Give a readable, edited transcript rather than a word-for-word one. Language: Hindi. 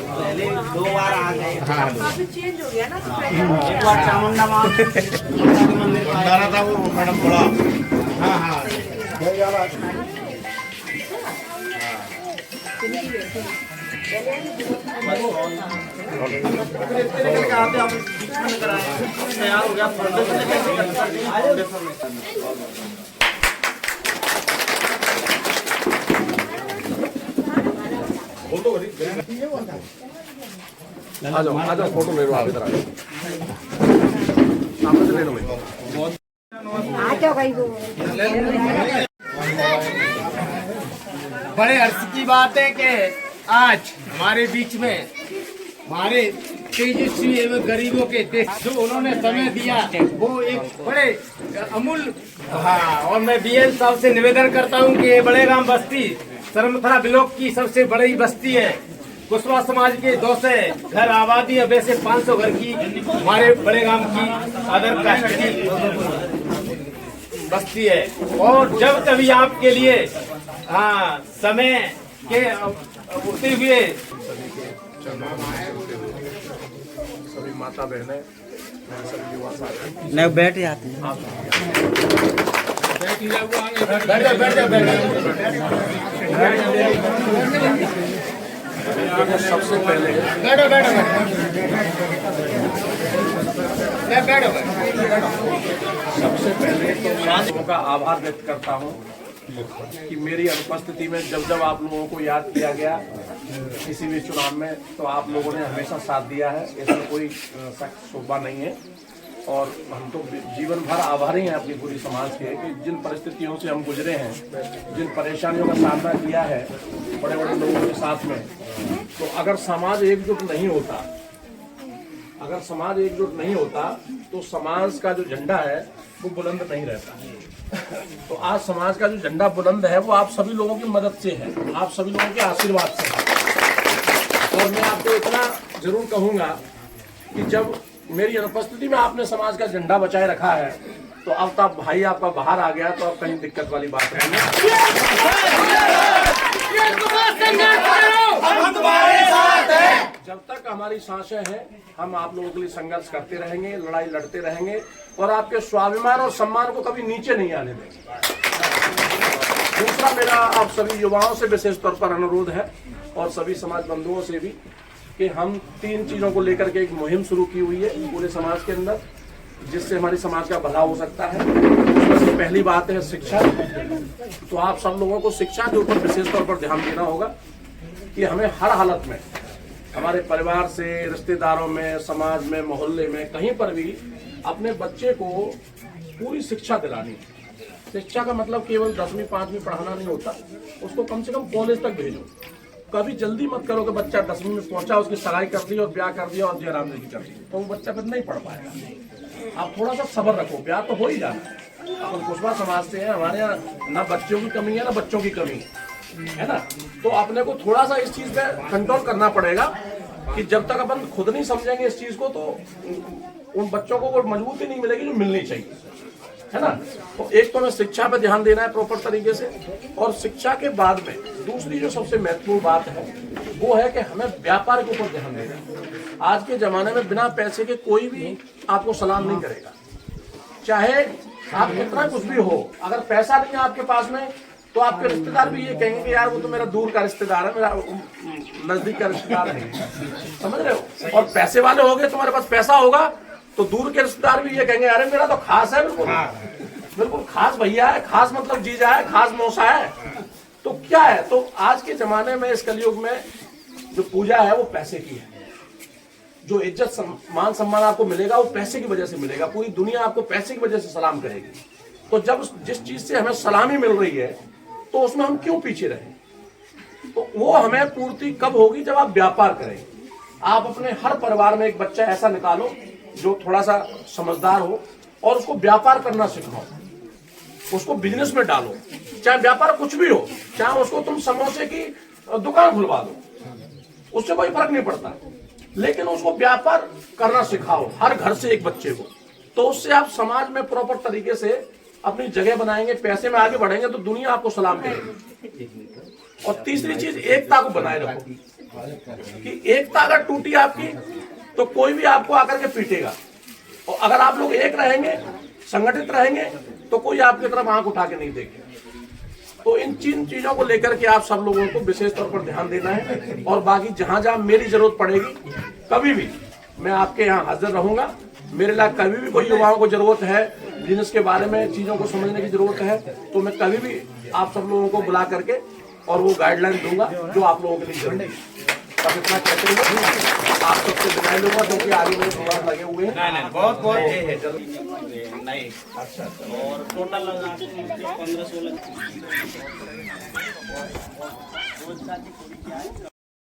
पहले 2 बार आ गए, काफी चेंज हो गया ना। एक बार चामुंडा माँ मंदिर था वो मैडम बोला। हाँ हाँ तैयार हो गया। आ जाओ फोटो ले लो आप इधर आ जाओ सामने से ले लो बड़े हर्ष की बात है कि आज हमारे बीच में हमारे तेजस्वी एवं गरीबों के देश जो उन्होंने समय दिया वो एक बड़े अमूल्य। हाँ, और मैं बीएल साहब से निवेदन करता हूँ कि ये बड़ेगाम बस्ती सरमथरा ब्लॉक की सबसे बड़ी बस्ती है। कुशवाहा समाज के 200 घर आबादी है, वैसे 500 घर की हमारे बड़ेगाम की अदर कास्ट की बस्ती है। और जब कभी आपके लिए हाँ समय के उठते हुए सभी माता बहनें सभी युवा साथी नहीं बैठ जाते हैं। सबसे पहले सबसे पहले तो मैं का आभार व्यक्त करता हूँ कि मेरी अनुपस्थिति में जब जब आप लोगों को याद किया गया किसी भी चुनाव में तो आप लोगों ने हमेशा साथ दिया है, इसमें कोई शक शोभा नहीं है। और हम तो जीवन भर आभारी हैं अपनी पूरी समाज के कि जिन परिस्थितियों से हम गुजरे हैं, जिन परेशानियों का सामना किया है बड़े बड़े लोगों के साथ में। तो अगर समाज एकजुट नहीं होता तो समाज का जो झंडा है वो बुलंद नहीं रहता। तो आज समाज का जो झंडा बुलंद है वो आप सभी लोगों की मदद से है, आप सभी लोगों के आशीर्वाद से है। और मैं आपको इतना जरूर कहूंगा कि जब मेरी अनुपस्थिति में आपने समाज का झंडा बचाए रखा है तो अब तक भाई आपका बाहर आ गया तो अब कहीं दिक्कत वाली बात नहीं है। जब तक हमारी सांसें हैं हम आप लोगों के लिए संघर्ष करते रहेंगे, लड़ाई लड़ते रहेंगे और आपके स्वाभिमान और सम्मान को कभी नीचे नहीं आने देंगे। दूसरा मेरा आप सभी युवाओं से विशेष तौर पर अनुरोध है और सभी समाज बंधुओं से भी कि हम 3 चीजों को लेकर के एक मुहिम शुरू की हुई है पूरे समाज के अंदर जिससे हमारी समाज का भला हो सकता है। उसमें पहली बात है शिक्षा। तो आप सब लोगों को शिक्षा के ऊपर विशेष तौर पर ध्यान देना होगा कि हमें हर हालत में हमारे परिवार से, रिश्तेदारों में, समाज में, मोहल्ले में, कहीं पर भी अपने बच्चे को पूरी शिक्षा दिलानी। शिक्षा का मतलब केवल 10वीं 5वीं पढ़ाना नहीं होता, उसको कम से कम कॉलेज तक भेजो। कभी जल्दी मत करो कि बच्चा 10वीं में पहुंचा, उसकी सगाई कर दी और ब्याह कर दिया और जयराम जी कर दी, तो वो बच्चा फिर नहीं पढ़ पाएगा। आप थोड़ा सा सब्र रखो, ब्याह तो हो ही जाना है। अपन कुशवाहा समाज से हैं, हमारे यहाँ ना बच्चों की कमी है ना बच्चों की कमी है ना। तो अपने को थोड़ा सा इस चीज पे कंट्रोल करना पड़ेगा कि जब तक अपन खुद नहीं समझेंगे इस चीज को तो उन बच्चों को वो मजबूती नहीं मिलेगी जो मिलनी चाहिए, है ना। तो एक तो हमें शिक्षा पे ध्यान देना है प्रॉपर तरीके से, और शिक्षा के बाद में दूसरी जो सबसे महत्वपूर्ण बात है वो है कि हमें व्यापार के ऊपर ध्यान देना है। आज के जमाने में बिना पैसे के कोई भी आपको सलाम नहीं करेगा, चाहे आप कितना कुछ भी हो। अगर पैसा नहीं है आपके पास में तो आपके रिश्तेदार भी ये कहेंगे कि यार वो तो मेरा दूर का रिश्तेदार है, मेरा नजदीक का रिश्तेदार है, समझ रहे हो। और पैसे वाले हो गए, तुम्हारे पास पैसा होगा तो दूर के रिश्तेदार भी ये कहेंगे अरे मेरा तो खास है, बिल्कुल खास भैया है, खास मतलब जीजा है, खास मौसा है। तो क्या है, तो आज के जमाने में इस कलयुग में जो पूजा है वो पैसे की है। जो इज्जत मान सम्मान आपको मिलेगा वो पैसे की वजह से मिलेगा। पूरी दुनिया आपको पैसे की वजह से सलाम करेगी। तो जब जिस चीज से हमें सलामी मिल रही है तो उसमें हम क्यों पीछे रहें। तो वो हमें पूर्ति कब होगी, जब आप व्यापार करेंगे। आप अपने हर परिवार में एक बच्चा ऐसा निकालो जो थोड़ा सा समझदार हो और उसको व्यापार करना सिखाओ, उसको बिजनेस में डालो। चाहे व्यापार कुछ भी हो, चाहे उसको तुम समोसे की दुकान खुलवा दो, उससे कोई फर्क नहीं पड़ता, लेकिन उसको व्यापार करना सिखाओ हर घर से एक बच्चे को। तो उससे आप समाज में प्रॉपर तरीके से अपनी जगह बनाएंगे, पैसे में आगे बढ़ेंगे तो दुनिया आपको सलाम करेगी। और तीसरी चीज, एकता को बनाए रखो कि एकता अगर टूटी आपकी तो कोई भी आपको आकर के पीटेगा। और अगर आप लोग एक रहेंगे, संगठित रहेंगे, तो कोई आपकी तरफ आंख उठा के नहीं देखेगा। तो इन चीजों को लेकर के आप सब लोगों को विशेष तौर पर ध्यान देना है। और बाकी जहां जहां मेरी जरूरत पड़ेगी कभी भी मैं आपके यहाँ हाजिर रहूंगा। मेरे लिए कभी भी कोई युवाओं को जरूरत है, बिजनेस के बारे में चीजों को समझने की जरूरत है, तो मैं कभी भी आप सब लोगों को बुला करके और वो गाइडलाइन दूंगा जो आप लोगों के लिए जरूरी है। अब इतना कहते हुए आप सबसे विदाई लूंगा क्योंकि आगे मेरे प्रोग्राम लगे हुए हैं। नहीं बहुत बहुत नहीं। अच्छा, और टोटल 15-16